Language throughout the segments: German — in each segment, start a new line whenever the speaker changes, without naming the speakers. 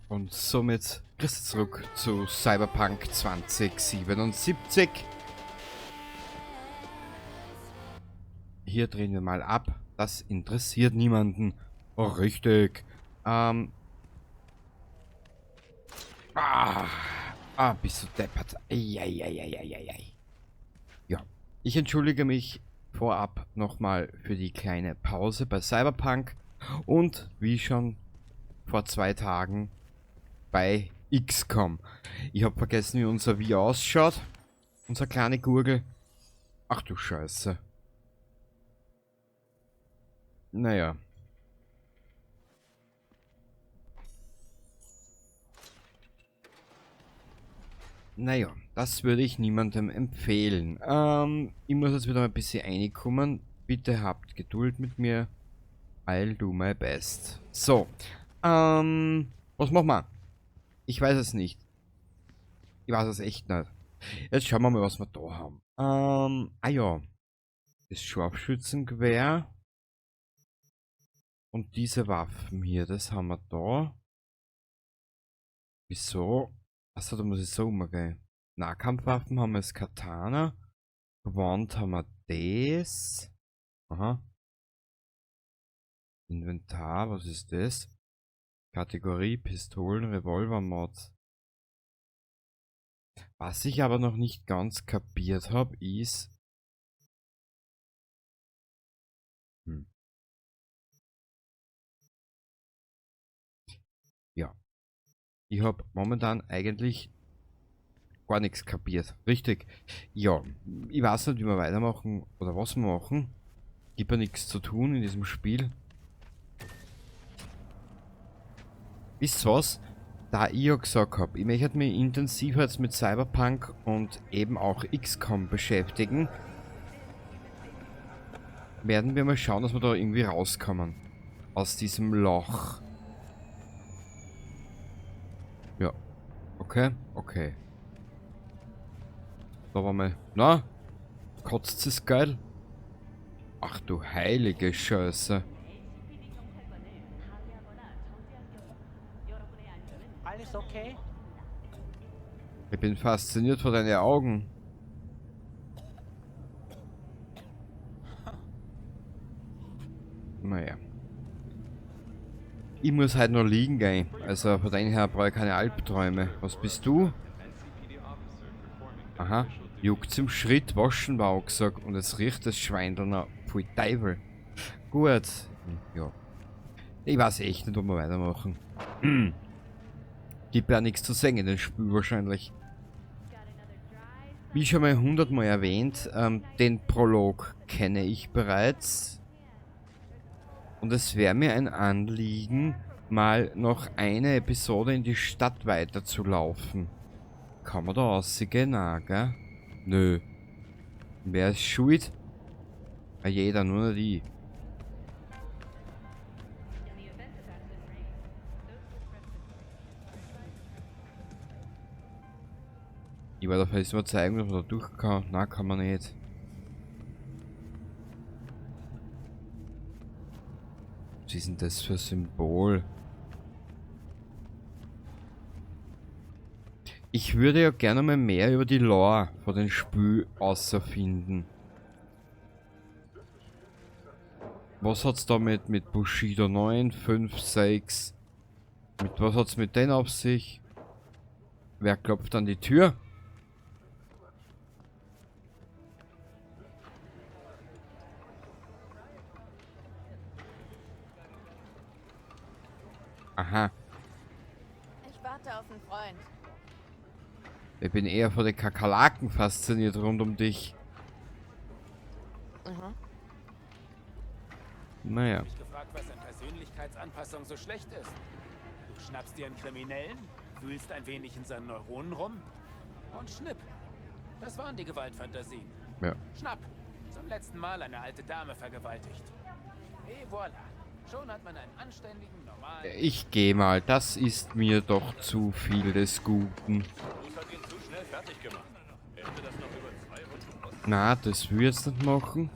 Und somit Grüß zurück zu Cyberpunk 2077. Hier drehen wir mal ab. Das interessiert niemanden. Oh, richtig. Bist du deppert. Eieieiei. Ja, ich entschuldige mich vorab nochmal für die kleine Pause bei Cyberpunk. Und wie schon vor 2 Tagen bei XCOM. Ich habe vergessen, wie unser Wie ausschaut. Unser kleine Gurgel. Ach du Scheiße. Naja. Naja, das würde ich niemandem empfehlen. Ich muss jetzt wieder mal ein bisschen reinkommen. Bitte habt Geduld mit mir. I'll do my best. So. Was machen wir? Ich weiß es nicht. Ich weiß es echt nicht. Jetzt schauen wir mal, was wir da haben. Ja. Das Scharfschützengewehr. Und diese Waffen hier, das haben wir da. Wieso? Achso, da muss ich so umgehen. Nahkampfwaffen haben wir das Katana. Wand haben wir das. Aha. Inventar, was ist das? Kategorie Pistolen, Revolver-Mod. Was ich aber noch nicht ganz kapiert habe, ist... Ja. Ich habe momentan eigentlich gar nichts kapiert. Richtig. Ja, ich weiß nicht, wie wir weitermachen oder was wir machen. Gibt ja nichts zu tun in diesem Spiel. Wisst ihr was? Da ich ja gesagt habe, ich möchte mich intensiver jetzt mit Cyberpunk und eben auch XCOM beschäftigen, werden wir mal schauen, dass wir da irgendwie rauskommen. Aus diesem Loch. Ja. Okay, okay. Da war mal. Na? Kotzt es geil? Ach du heilige Scheiße.
Alles okay?
Ich bin fasziniert von deinen Augen. Naja. Ich muss halt nur liegen gehen. Also von daher her brauche ich keine Albträume. Was bist du? Aha. Juckt's im Schritt, waschen war auch gesagt. Und es riecht das Schweindel nach Pfui Teufel. Gut. Ja. Ich weiß echt nicht, ob wir weitermachen. Gibt ja nichts zu sehen in dem Spiel wahrscheinlich. Wie schon mal 100-mal erwähnt, den Prolog kenne ich bereits. Und es wäre mir ein Anliegen, mal noch eine Episode in die Stadt weiterzulaufen. Kann man da rausgehen? Nein, gell? Nö. Wer ist schuld? Jeder, nur nicht ich. Ich werde vielleicht mal zeigen, dass man da durch kann. Nein, kann man nicht. Was ist denn das für ein Symbol? Ich würde ja gerne mal mehr über die Lore von den Spiel außerfinden. Was hat's da mit Bushido 9, 5, 6? Was hat's mit denen auf sich? Wer klopft an die Tür? Aha.
Ich warte auf einen Freund.
Ich bin eher von den Kakerlaken fasziniert rund um dich.
Mhm.
Naja.
Ich habe gefragt, was an Persönlichkeitsanpassung so schlecht ist. Du schnappst dir einen Kriminellen, wühlst ein wenig in seinen Neuronen rum und schnipp. Das waren die Gewaltfantasien.
Ja.
Schnapp. Zum letzten Mal eine alte Dame vergewaltigt. Et voilà. Schon hat man einen anständigen, normalen...
Ich gehe mal, das ist mir doch zu viel des Guten. Na, das will ich jetzt nicht machen.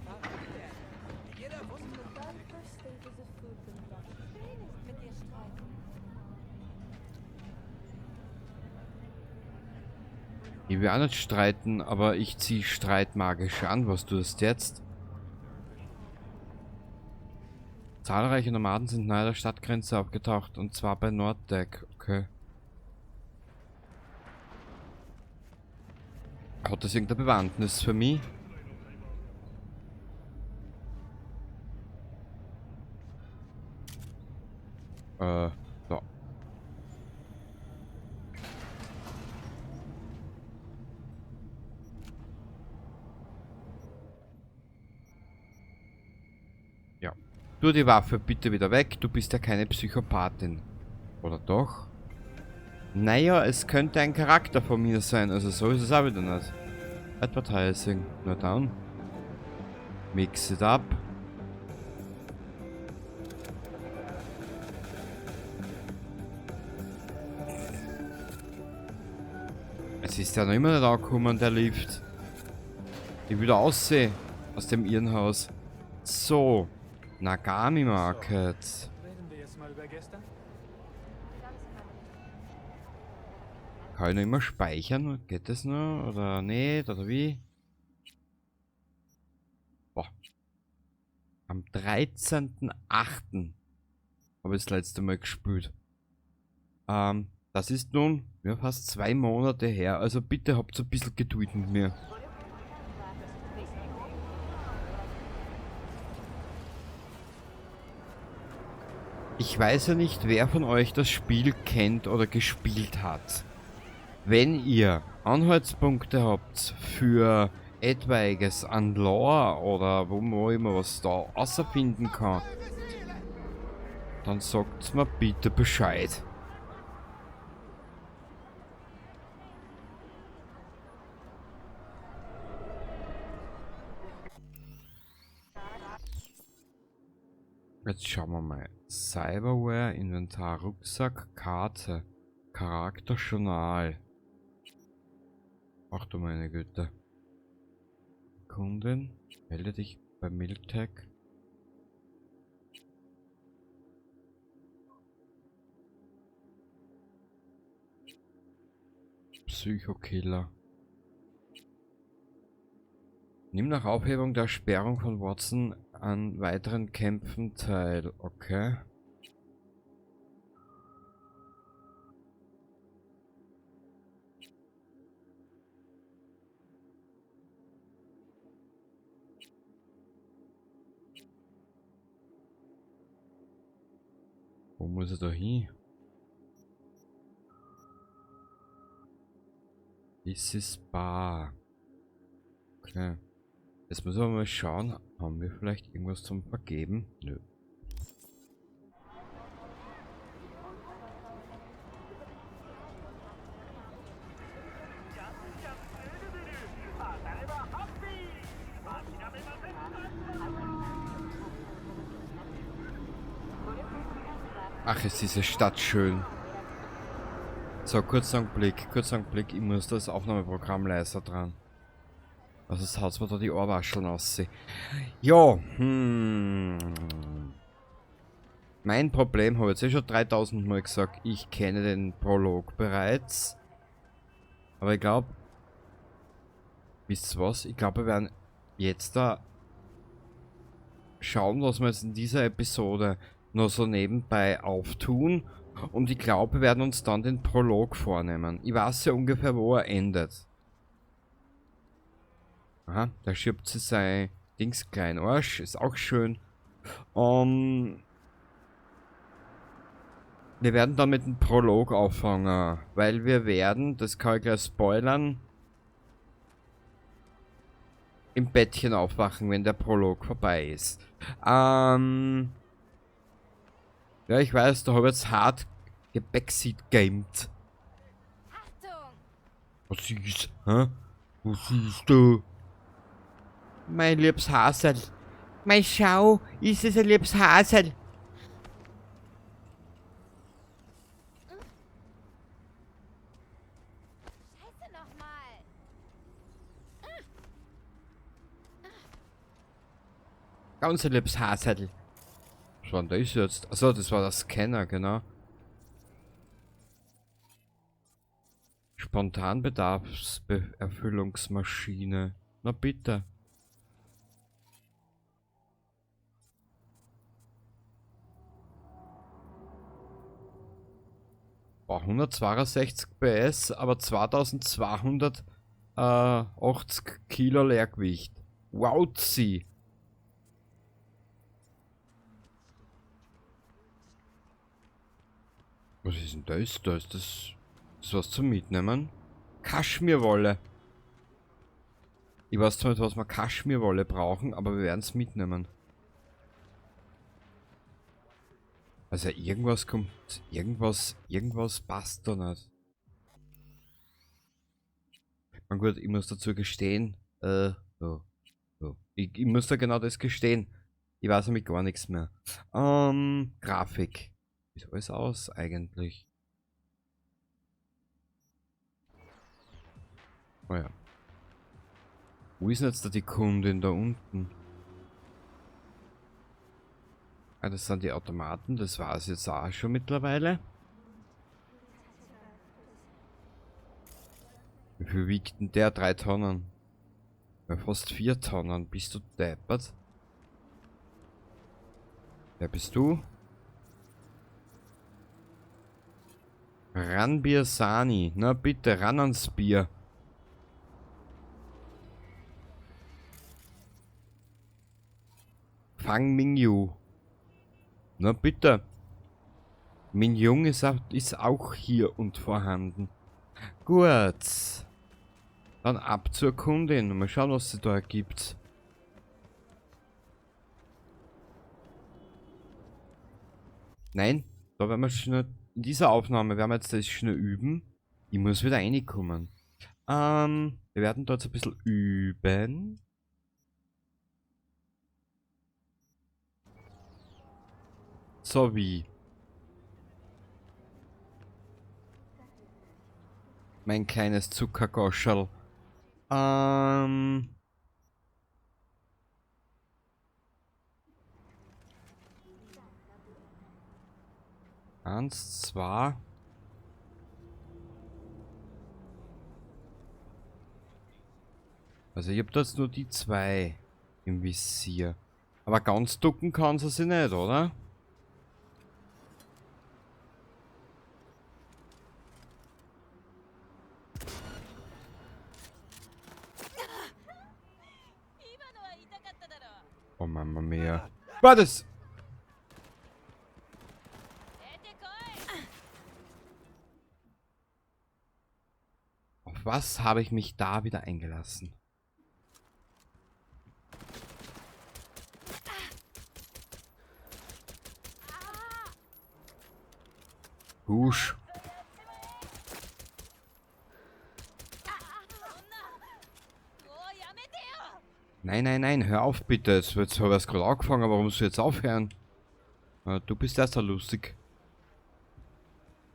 Ich will auch nicht streiten, aber ich ziehe Streit magisch an. Was tust du jetzt? Zahlreiche Nomaden sind nahe der Stadtgrenze aufgetaucht, und zwar bei Norddeck. Okay. Hat das irgendeine Bewandtnis für mich? So. Ja. Tu die Waffe bitte wieder weg. Du bist ja keine Psychopathin. Oder doch? Naja, es könnte ein Charakter von mir sein. Also so ist es auch wieder nicht. Advertising. Na dann. Mix it up. Es ist ja noch immer nicht angekommen, der Lift. Ich will da aussehen. Aus dem Irrenhaus. So. Nagami Market.
Reden wir jetzt mal über gestern?
Kann ich noch immer speichern? Geht das noch? Oder nicht? Oder wie? Boah. Am 13.08. habe ich das letzte Mal gespielt. Das ist nun ja, fast 2 Monate her. Also bitte habt ein bisschen Geduld mit mir. Ich weiß ja nicht, wer von euch das Spiel kennt oder gespielt hat. Wenn ihr Anhaltspunkte habt für etwaiges an Lore oder wo man immer was da außerfinden kann, dann sagt's mir bitte Bescheid. Jetzt schauen wir mal. Cyberware, Inventar, Rucksack, Karte, Charakterjournal. Ach du meine Güte. Kundin, melde dich bei Miltech. Psychokiller. Nimm nach Aufhebung der Sperrung von Watson an weiteren Kämpfen teil. Okay. Wo muss er da hin? This is Bar. Okay. Jetzt müssen wir mal schauen, haben wir vielleicht irgendwas zum Vergeben? Nö. Ach, ist diese Stadt schön. So, kurzer Augenblick, ich muss das Aufnahmeprogramm leiser dran. Also es haut mir da die Ohrwascheln aussehen. Ja, mein Problem, habe ich jetzt schon 3000 Mal gesagt, ich kenne den Prolog bereits. Aber ich glaube, wisst ihr was? Ich glaube, wir werden jetzt da schauen, was wir jetzt in dieser Episode noch so nebenbei auftun. Und ich glaube, wir werden uns dann den Prolog vornehmen. Ich weiß ja ungefähr, wo er endet. Aha, da schiebt sie sein Dings kleinen Arsch. Ist auch schön. Wir werden dann mit dem Prolog auffangen. Weil wir werden, das kann ich gleich spoilern, im Bettchen aufwachen, wenn der Prolog vorbei ist. Ja, ich weiß, da habe ich jetzt hart gebackseat-gamed.
Achtung!
Was ist? Hä? Was ist du? Mein liebes Hasel. Mein Schau, ist es ein liebes Hasel? Ganz liebes Haarzettel. Was war denn das jetzt? Achso, das war der Scanner, genau. Spontanbedarfserfüllungsmaschine. Na bitte. Boah, 162 PS, aber 2280 Kilo Leergewicht. Wauzi. Was ist denn das? Da ist das was zum Mitnehmen? Kaschmirwolle. Ich weiß zwar nicht, was wir Kaschmirwolle brauchen, aber wir werden es mitnehmen. Also irgendwas kommt, irgendwas passt da nicht. Na gut, ich muss dazu gestehen, so. Ich muss da genau das gestehen. Ich weiß nämlich gar nichts mehr. Grafik. Wie sieht alles aus eigentlich? Oh ja. Wo ist denn jetzt da die Kundin da unten? Ah, das sind die Automaten, das war es jetzt auch schon mittlerweile. Wie viel wiegt denn der? 3 Tonnen. Ja, fast 4 Tonnen. Bist du deppert? Wer bist du? Ranbir Sani. Na bitte, ran ans Bier. Fang Mingyu. Na bitte. Minjung ist auch hier und vorhanden. Gut. Dann ab zur Kundin. Mal schauen, was sie da ergibt. Nein, da werden wir schnell. In dieser Aufnahme werden wir jetzt das schnell üben. Ich muss wieder reinkommen. Wir werden dort ein bisschen üben. So wie. Mein kleines Zuckergoschel. Eins, zwei. Also ich habe da jetzt nur die 2 im Visier. Aber ganz ducken kann sie sich nicht, oder? Oh Mama mia. War das? Auf was habe ich mich da wieder eingelassen? Husch. Nein, nein, nein, hör auf bitte. Jetzt habe ich es gerade angefangen, warum musst du jetzt aufhören? Du bist erst so lustig.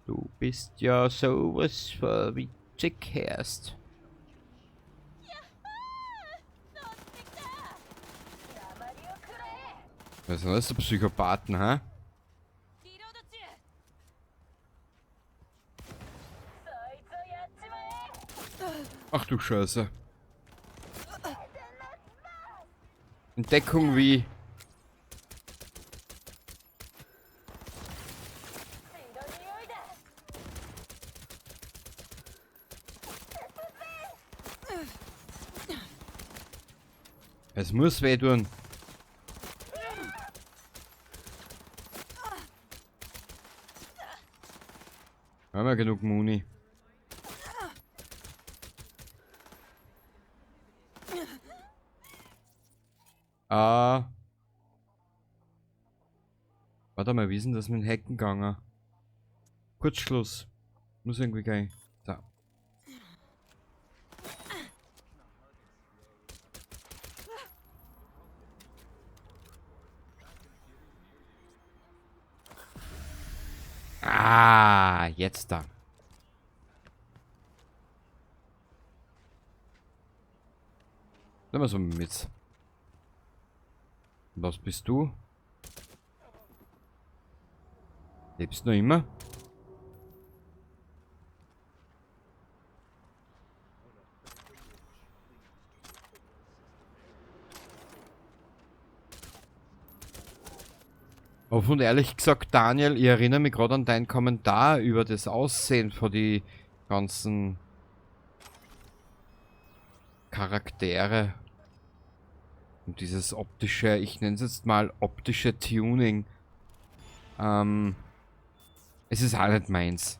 Du bist ja sowas witzig erst. Was sind das für Psychopathen, hä? Ach du Scheiße. Entdeckung wie. Es muss weh tun. Haben wir genug Muni. Warte mal, wie ist denn das mit dem Hacken gegangen? Kurzschluss. Muss irgendwie gehen. So. Ah, jetzt da. Nehmen wir so mit. Was bist du? Lebst du noch immer? Und ehrlich gesagt, Daniel, ich erinnere mich gerade an deinen Kommentar über das Aussehen von die ganzen Charaktere. Und dieses optische, ich nenne es jetzt mal optische Tuning. Es ist halt nicht meins.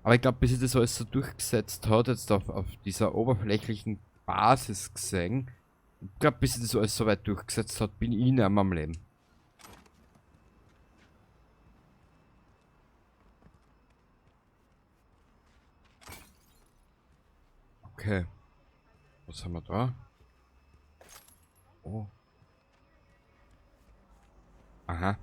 Aber ich glaube, bis sich das alles so durchgesetzt hat, jetzt auf dieser oberflächlichen Basis gesehen, ich glaube, bis sich das alles so weit durchgesetzt hat, bin ich nicht mehr am Leben. Okay. Was haben wir da? Oh. Aha.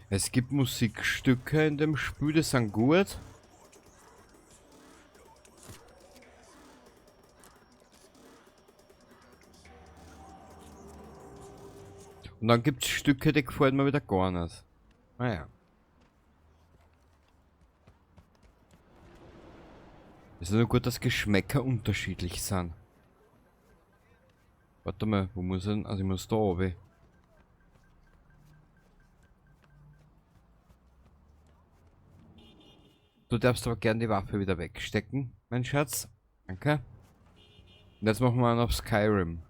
Es gibt Musikstücke in dem Spiel, die sind gut. Und dann gibt es Stücke, die gefallen mir wieder gar nicht. Naja. Es ist nur gut, dass Geschmäcker unterschiedlich sind. Warte mal, wo muss ich denn? Also ich muss da oben. Du darfst aber gern die Waffe wieder wegstecken, mein Schatz. Danke. Und jetzt machen wir einen auf Skyrim.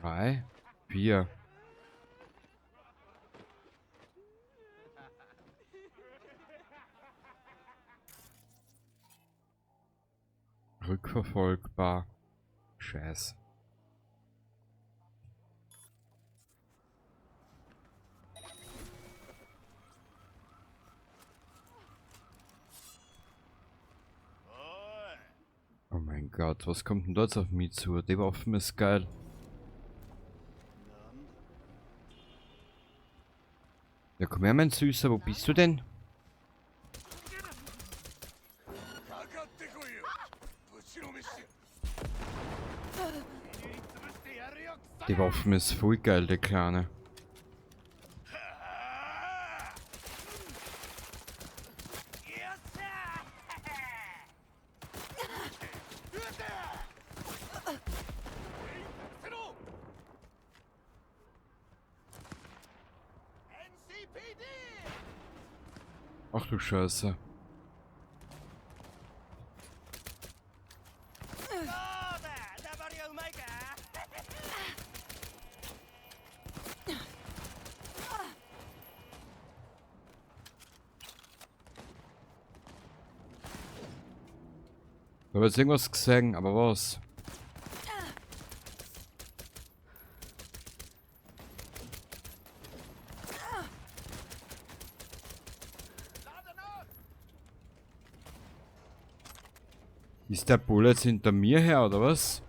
3, 4. Rückverfolgbar. Scheiß. Oh mein Gott, was kommt denn da jetzt auf mich zu? Die Waffe ist geil. Ja, komm her, mein Süßer, wo bist du denn? Die Waffe ist voll geil, der Kleine. Ach du Scheiße. Ich habe jetzt irgendwas gesehen, aber was? Ist der Bull jetzt hinter mir her, oder was?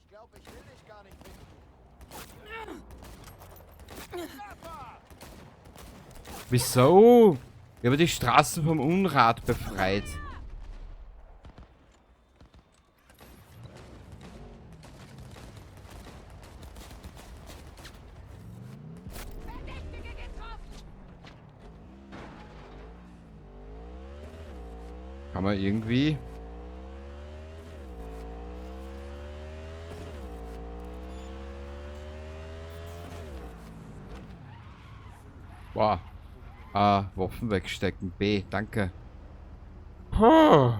Ich glaube, ich will dich gar nicht
Wieso? Ich habe die Straßen vom Unrat befreit. Kann man irgendwie... Boah. A. Waffen wegstecken. B. Danke. Puh.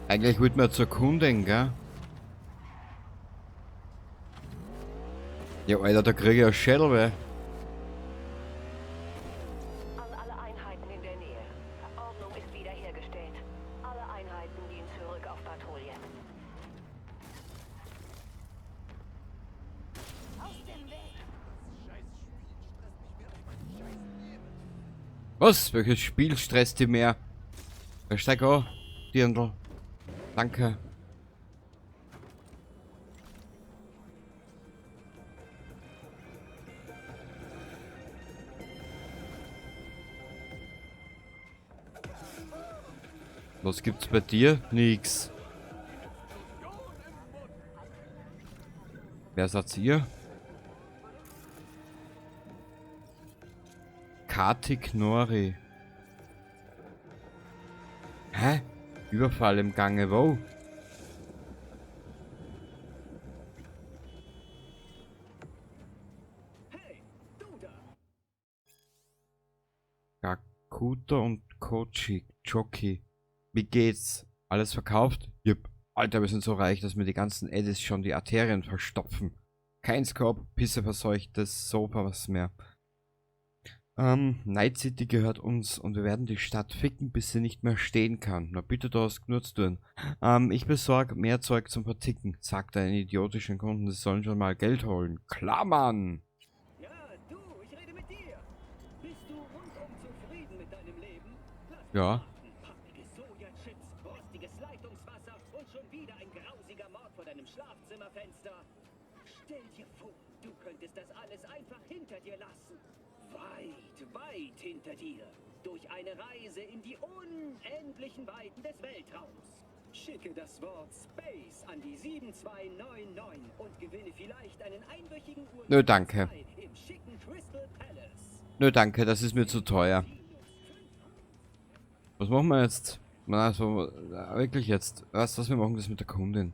Eigentlich wollte man zur Kundin, gell? Ja, Alter, da kriege ich ja Schädel weh.
An alle Einheiten in der Nähe. Ordnung ist wiederhergestellt. Alle Einheiten gehen zurück auf Patrouille.
Aus dem Weg!
Was? Welches Spiel stresst dich mehr? Steig an, Dirndl. Danke. Was gibt's bei dir? Nix. Wer seid ihr? Kati Knorri. Hä? Überfall im Gange, wo? Gakuta und Kochi, Jockey. Wie geht's? Alles verkauft? Jupp. Alter, wir sind so reich, dass mir die ganzen Eddies schon die Arterien verstopfen. Kein Scope, pisseverseuchtes Sofa, was mehr. Night City gehört uns und wir werden die Stadt ficken, bis sie nicht mehr stehen kann. Na bitte, du hast genug zu tun. Ich besorge mehr Zeug zum Verticken, sagt deinen idiotischen Kunden, sie sollen schon mal Geld holen. Klar, Mann!
Ja, du, ich rede mit dir. Bist du rundum zufrieden mit deinem Leben?
Ja.
Pappige Sojachips, rostiges Leitungswasser und schon wieder ein grausiger Mord vor deinem Schlafzimmerfenster. Stell dir vor, du könntest das alles einfach hinter dir lassen. Weit, weit hinter dir. Durch eine Reise in die unendlichen Weiten des Weltraums. Schicke das Wort Space an die 7299 und gewinne vielleicht einen einwöchigen Urlaub
Nö, danke.
im schicken Crystal Palace.
Nö, danke, das ist mir zu teuer. Was machen wir jetzt? Na, also, wirklich jetzt. Was wir machen das mit der Kundin?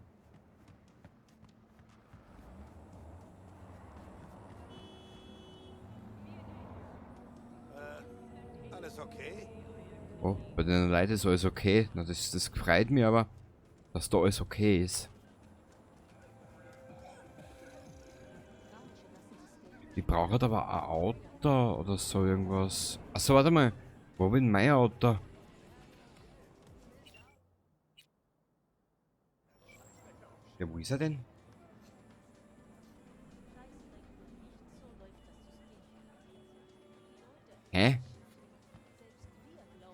Alles okay?
Oh, bei den Leuten ist alles okay. Na, das freut mich aber, dass da alles okay ist. Die brauchen aber ein Auto oder so irgendwas. Achso, warte mal. Wo bin mein Auto? Ja, wo ist er denn? Hä?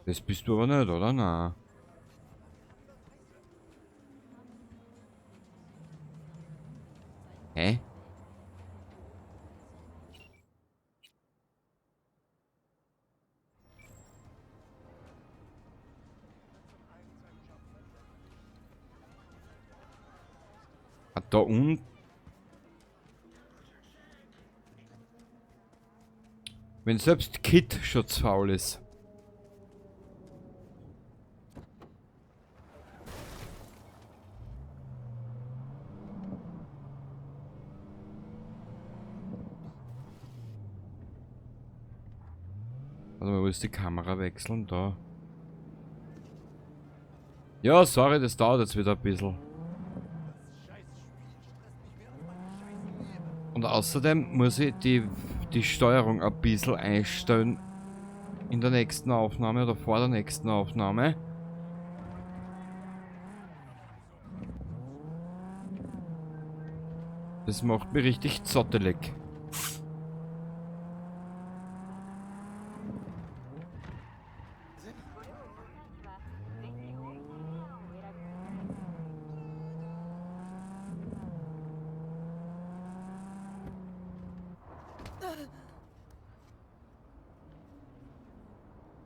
Das bist du aber nicht, oder? Na. Hä? Ah, da unten. Wenn selbst Kit schon zu faul ist. Warte mal, wo ist die Kamera wechseln? Da. Ja, sorry, das dauert jetzt wieder ein bisschen. Und außerdem muss ich die Steuerung ein bisschen einstellen in der nächsten Aufnahme oder vor der nächsten Aufnahme. Das macht mich richtig zottelig.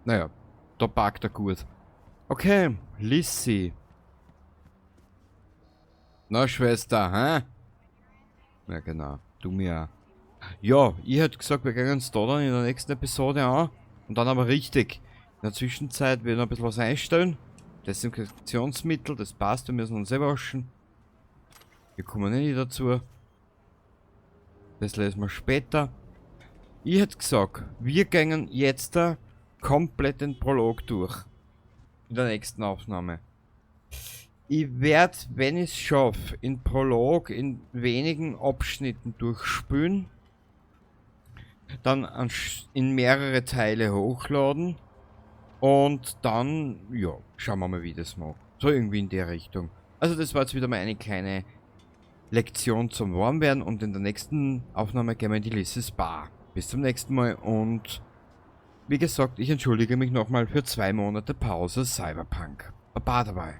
Naja, da parkt er gut. Okay, Lissy. Na, Schwester, hä? Ja, genau. Du mir auch. Ja, ich hätte gesagt, wir gehen uns da dann in der nächsten Episode an. Und dann aber richtig. In der Zwischenzeit will ich noch ein bisschen was einstellen. Desinfektionsmittel, das passt, wir müssen uns waschen. Wir kommen nicht dazu. Das lesen wir später. Ich hätte gesagt, wir gehen jetzt da komplett den Prolog durch. In der nächsten Aufnahme. Ich werde, wenn ich es schaffe, in Prolog in wenigen Abschnitten durchspülen. Dann in mehrere Teile hochladen. Und dann, ja, schauen wir mal, wie das macht. So irgendwie in der Richtung. Also das war jetzt wieder mal eine kleine Lektion zum Warmwerden. Und in der nächsten Aufnahme gehen wir in die Lisses Bar. Bis zum nächsten Mal und wie gesagt, ich entschuldige mich nochmal für 2 Monate Pause Cyberpunk. Baba dabei.